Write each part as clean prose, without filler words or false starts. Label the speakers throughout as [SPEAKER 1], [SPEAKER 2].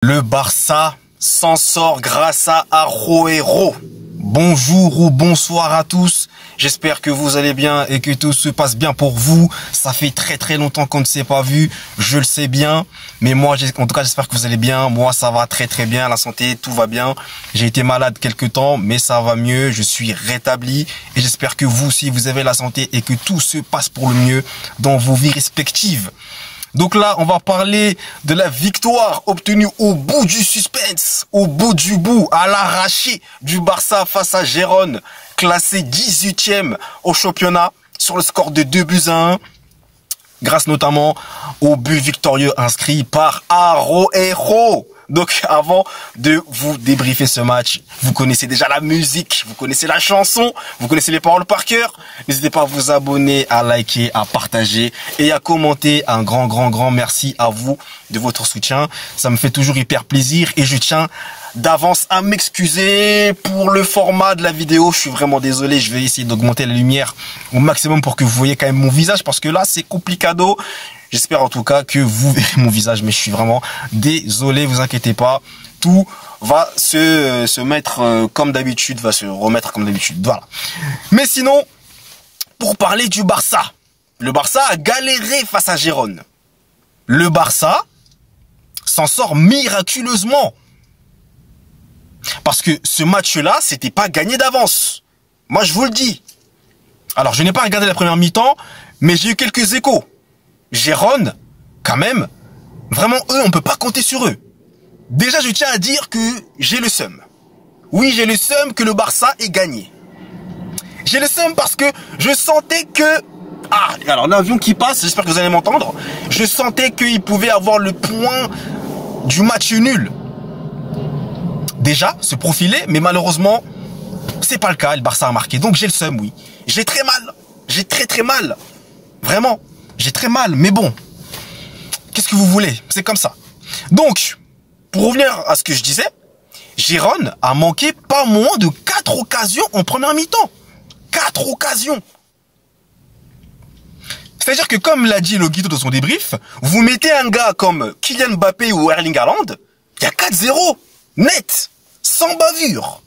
[SPEAKER 1] Le Barça s'en sort grâce à Agüero. Bonjour ou bonsoir à tous. J'espère que vous allez bien et que tout se passe bien pour vous. Ça fait très longtemps qu'on ne s'est pas vu. Je le sais bien. Mais moi, en tout cas, j'espère que vous allez bien. Moi, ça va très bien. La santé, tout va bien. J'ai été malade quelques temps, mais ça va mieux. Je suis rétabli. Et j'espère que vous aussi, vous avez la santé et que tout se passe pour le mieux dans vos vies respectives. Donc là, on va parler de la victoire obtenue au bout du suspense, au bout du bout, à l'arraché du Barça face à Gérone, classé 18e au championnat sur le score de 2-1, grâce notamment au but victorieux inscrit par Agüero. Donc avant de vous débriefer ce match, vous connaissez déjà la musique, vous connaissez la chanson, vous connaissez les paroles par cœur. N'hésitez pas à vous abonner, à liker, à partager et à commenter. Un grand merci à vous de votre soutien. Ça me fait toujours hyper plaisir et je tiens d'avance à m'excuser pour le format de la vidéo. Je suis vraiment désolé, je vais essayer d'augmenter la lumière au maximum pour que vous voyez quand même mon visage parce que là c'est complicado. J'espère en tout cas que vous verrez mon visage, mais je suis vraiment désolé, vous inquiétez pas. Tout va se mettre comme d'habitude, va se remettre comme d'habitude. Voilà. Mais sinon, pour parler du Barça, le Barça a galéré face à Gérone. Le Barça s'en sort miraculeusement. Parce que ce match-là, c'était pas gagné d'avance. Moi, je vous le dis. Alors, je n'ai pas regardé la première mi-temps, mais j'ai eu quelques échos. Gérone, quand même, vraiment, eux, on peut pas compter sur eux. Déjà, je tiens à dire que j'ai le seum. Oui, j'ai le seum que le Barça ait gagné. J'ai le seum parce que je sentais que... Ah, alors l'avion qui passe, j'espère que vous allez m'entendre. Je sentais qu'il pouvait avoir le point du match nul. Déjà, se profiler, mais malheureusement, c'est pas le cas, le Barça a marqué. Donc j'ai le seum, oui. J'ai très mal. J'ai très mal. Vraiment. J'ai très mal, mais bon. Qu'est-ce que vous voulez? C'est comme ça. Donc, pour revenir à ce que je disais, Gérone a manqué pas moins de 4 occasions en première mi-temps. 4 occasions. C'est-à-dire que comme l'a dit le guide dans son débrief, vous mettez un gars comme Kylian Mbappé ou Erling Haaland, il y a 4-0. Net. Sans bavure.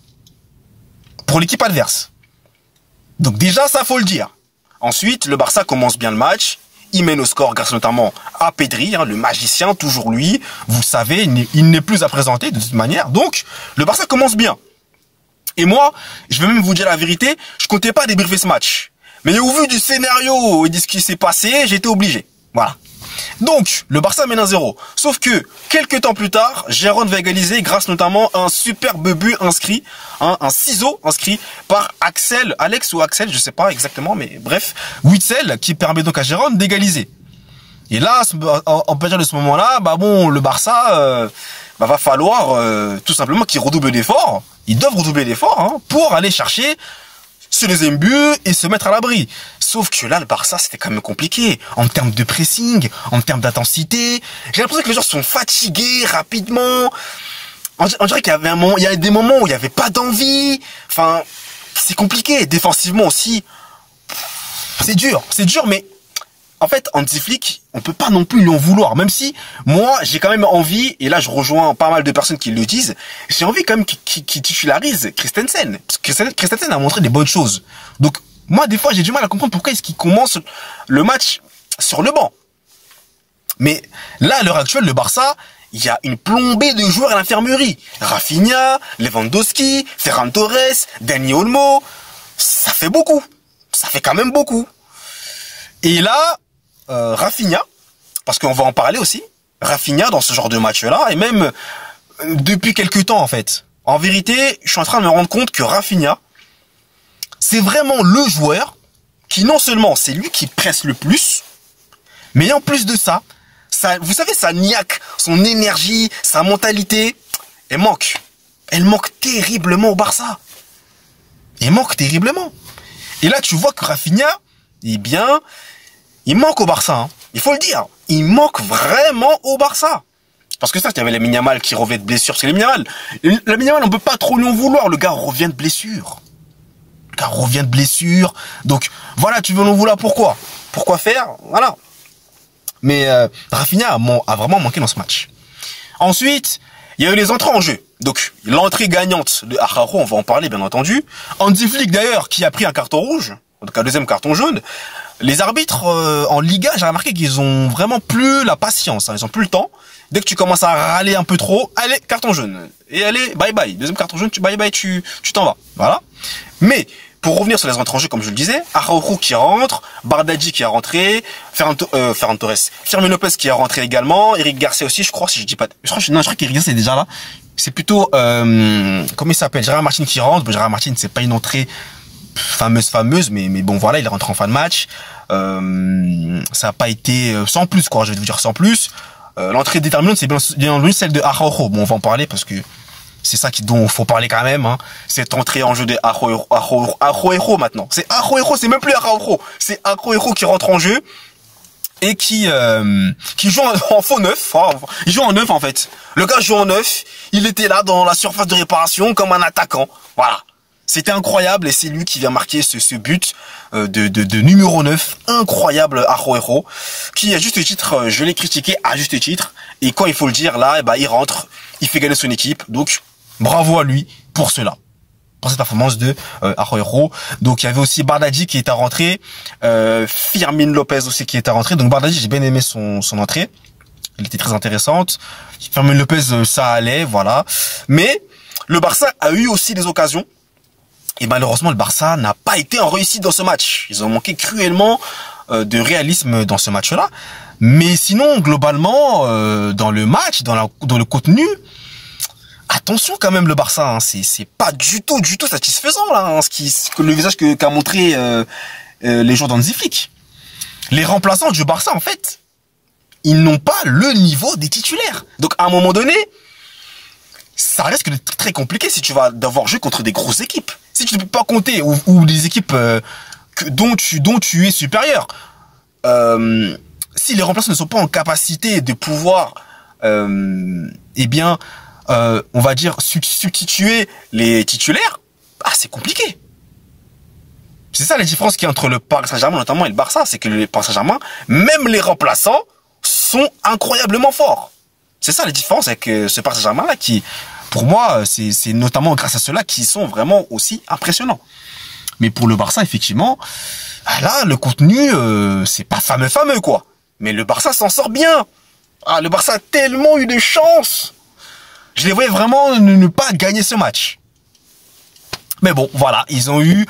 [SPEAKER 1] Pour l'équipe adverse. Donc déjà, ça faut le dire. Ensuite, le Barça commence bien le match. Il mène au score grâce notamment à Pedri, hein, le magicien, toujours lui. Vous savez, il n'est plus à présenter de toute manière. Donc, le Barça commence bien. Et moi, je vais même vous dire la vérité, je comptais pas débriefer ce match. Mais au vu du scénario et de ce qui s'est passé, j'étais obligé. Voilà. Donc, le Barça mène 1-0. Sauf que, quelques temps plus tard, Gérone va égaliser grâce notamment à un superbe but inscrit, hein, un ciseau inscrit par Alex ou Axel, je sais pas exactement, mais bref, Witsel, qui permet donc à Gérone d'égaliser. Et là, en partir de ce moment-là, bah bon, le Barça, va falloir tout simplement qu'il redouble d'efforts. Ils doivent redoubler d'efforts, hein, pour aller chercher ce deuxième but et se mettre à l'abri. Sauf que là, le Barça, c'était quand même compliqué. En termes de pressing, en termes d'intensité. J'ai l'impression que les joueurs sont fatigués rapidement. On dirait qu'il y avait il y a des moments où il n'y avait pas d'envie. Enfin, c'est compliqué. Défensivement aussi. C'est dur, mais en fait, Hansi Flick, on peut pas non plus lui en vouloir. Même si, moi, j'ai quand même envie, et là, je rejoins pas mal de personnes qui le disent, j'ai envie quand même qu'il titularise Christensen. Parce que Christensen a montré des bonnes choses. Donc, moi, des fois, j'ai du mal à comprendre pourquoi est-ce qu'il commence le match sur le banc. Mais là, à l'heure actuelle, le Barça, il y a une plombée de joueurs à l'infirmerie. Rafinha, Lewandowski, Ferran Torres, Dani Olmo. Ça fait beaucoup. Ça fait quand même beaucoup. Et là, Rafinha, parce qu'on va en parler aussi, Rafinha dans ce genre de match-là, et même depuis quelques temps en fait. En vérité, je suis en train de me rendre compte que Rafinha, c'est vraiment le joueur qui non seulement c'est lui qui presse le plus, mais en plus de ça, vous savez, sa niaque, son énergie, sa mentalité, elle manque. Elle manque terriblement au Barça. Elle manque terriblement. Et là, tu vois que Rafinha, eh bien, il manque au Barça, hein. Il faut le dire. Il manque vraiment au Barça. Parce que ça, il y avait Lamine Yamal qui revient de blessure. Parce que Lamine Yamal, on peut pas trop lui en vouloir. Le gars revient de blessure. Donc, voilà, tu veux l'en vouloir pourquoi? Pourquoi faire? Voilà. Mais Rafinha a vraiment manqué dans ce match. Ensuite, Il y a eu les entrées en jeu. Donc, l'entrée gagnante de Araujo, on va en parler, bien entendu. Hansi Flick, d'ailleurs, qui a pris un carton rouge, donc un deuxième carton jaune. Les arbitres en Liga, j'ai remarqué qu'ils ont vraiment plus la patience, hein, ils ont plus le temps. Dès que tu commences à râler un peu trop, allez, carton jaune. Et allez, bye bye. Deuxième carton jaune, bye bye, tu t'en vas. Voilà. Mais, pour revenir sur les entrées en jeu, comme je le disais, Araujo qui rentre, Bardghji qui est rentré, Ferran Torres, Firmino Lopez qui est rentré également, Eric Garcia aussi, je crois, si je dis pas, je crois qu'Eric Garcia est déjà là. C'est plutôt, comment il s'appelle, Gérard Martin qui rentre. Bon, Gérard Martin, c'est pas une entrée fameuse, mais bon, voilà, il est rentré en fin de match. Ça a pas été sans plus, quoi, je vais vous dire sans plus. L'entrée déterminante, c'est bien celle de Araujo. Bon, on va en parler parce que c'est ça dont il faut parler quand même, hein. Cette entrée en jeu de Araujo maintenant. C'est Araujo, c'est même plus Araujo. C'est Araujo qui rentre en jeu et qui joue en faux neuf. Il joue en neuf, en fait. Le gars joue en neuf. Il était là dans la surface de réparation comme un attaquant. Voilà. C'était incroyable et c'est lui qui vient marquer ce but de numéro 9. Incroyable Araujo, qui à juste titre, je l'ai critiqué à juste titre. Et quand il faut le dire, là, il rentre, il fait gagner son équipe. Donc, bravo à lui pour cela. Pour cette performance de Araujo. Donc, il y avait aussi Bardghji qui est à rentrer. Firmino Lopez aussi qui est à rentrer. Donc, Bardghji, j'ai bien aimé son entrée. Elle était très intéressante. Firmino Lopez, ça allait, voilà. Mais, le Barça a eu aussi des occasions. Et malheureusement, le Barça n'a pas été en réussite dans ce match. Ils ont manqué cruellement de réalisme dans ce match-là. Mais sinon, globalement, dans le match, dans le contenu, attention quand même le Barça. Hein, c'est pas du tout satisfaisant là, hein, le visage qu'a montré les joueurs d'Hansi Flick. Les remplaçants du Barça, en fait, ils n'ont pas le niveau des titulaires. Donc à un moment donné, ça risque d'être très compliqué si tu vas devoir jouer contre des grosses équipes. Si tu ne peux pas compter ou des équipes dont tu es supérieur. Si les remplaçants ne sont pas en capacité de pouvoir, on va dire substituer les titulaires, c'est compliqué. C'est ça la différence qu'il y a entre le Paris Saint-Germain notamment et le Barça, c'est que le Paris Saint-Germain, même les remplaçants sont incroyablement forts. C'est ça la différence avec ce Paris Saint-Germain là qui, pour moi, c'est notamment grâce à ceux-là qui sont vraiment aussi impressionnants. Mais pour le Barça, effectivement, là, le contenu, c'est pas fameux quoi. Mais le Barça s'en sort bien. Le Barça a tellement eu de chance. Je les voyais vraiment ne pas gagner ce match. Mais bon, voilà, ils ont eu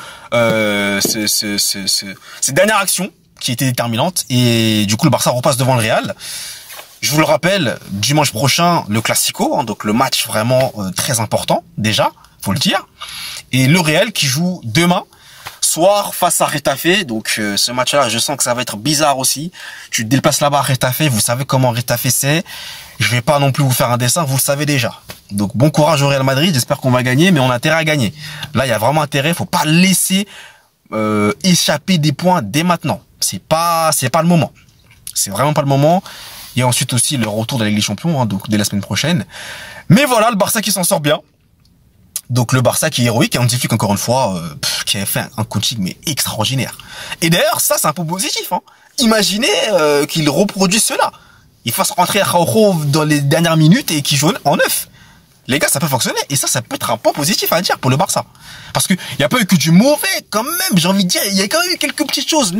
[SPEAKER 1] cette dernière action qui était déterminante. Et du coup, le Barça repasse devant le Real. Je vous le rappelle, dimanche prochain, le Classico, hein, donc le match vraiment très important, déjà, faut le dire. Et le Real qui joue demain soir face à Retafe. Donc ce match-là, je sens que ça va être bizarre aussi. Tu te déplaces là-bas à Retafe, vous savez comment Retafe c'est. Je vais pas non plus vous faire un dessin, vous le savez déjà. Donc bon courage au Real Madrid, j'espère qu'on va gagner, mais on a intérêt à gagner. Là, il y a vraiment intérêt, faut pas laisser échapper des points dès maintenant. C'est pas le moment. C'est vraiment pas le moment. Il y a ensuite aussi le retour de la Ligue des Champions, hein, donc dès la semaine prochaine. Mais voilà, le Barça qui s'en sort bien. Donc le Barça qui est héroïque et Hansi Flick encore une fois, qui avait fait un coaching mais extraordinaire. Et d'ailleurs, ça c'est un peu positif. Hein. Imaginez qu'il reproduise cela. Il fasse rentrer Araujo dans les dernières minutes et qu'il joue en neuf. Les gars, ça peut fonctionner. Et ça peut être un point positif à dire pour le Barça. Parce que il n'y a pas eu que du mauvais, quand même, j'ai envie de dire. Il y a quand même eu quelques petites choses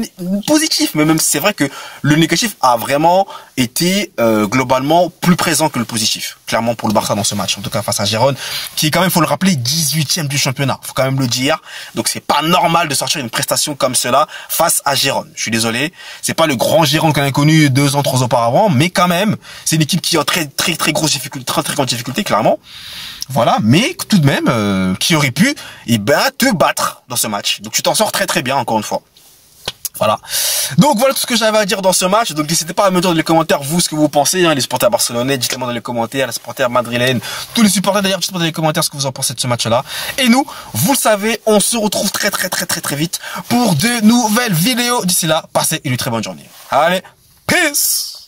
[SPEAKER 1] positives. Mais même c'est vrai que le négatif a vraiment été globalement plus présent que le positif. Clairement pour le Barça dans ce match. En tout cas face à Gérone, qui est quand même, faut le rappeler, 18e du championnat. Faut quand même le dire. Donc c'est pas normal de sortir une prestation comme cela face à Gérone. Je suis désolé. C'est pas le grand Gérone qu'on a connu 2 ans, 3 ans auparavant. Mais quand même, c'est une équipe qui a très grande difficulté, clairement. Voilà, mais tout de même, qui aurait pu, te battre dans ce match. Donc tu t'en sors très bien, encore une fois. Voilà. Donc voilà tout ce que j'avais à dire dans ce match. Donc n'hésitez pas à me dire dans les commentaires, vous, ce que vous pensez, hein, les supporters barcelonais, dites-le-moi dans les commentaires, les supporters madrilènes, tous les supporters d'ailleurs, dites-moi dans les commentaires ce que vous en pensez de ce match-là. Et nous, vous le savez, on se retrouve très vite pour de nouvelles vidéos. D'ici là, passez une très bonne journée. Allez, peace!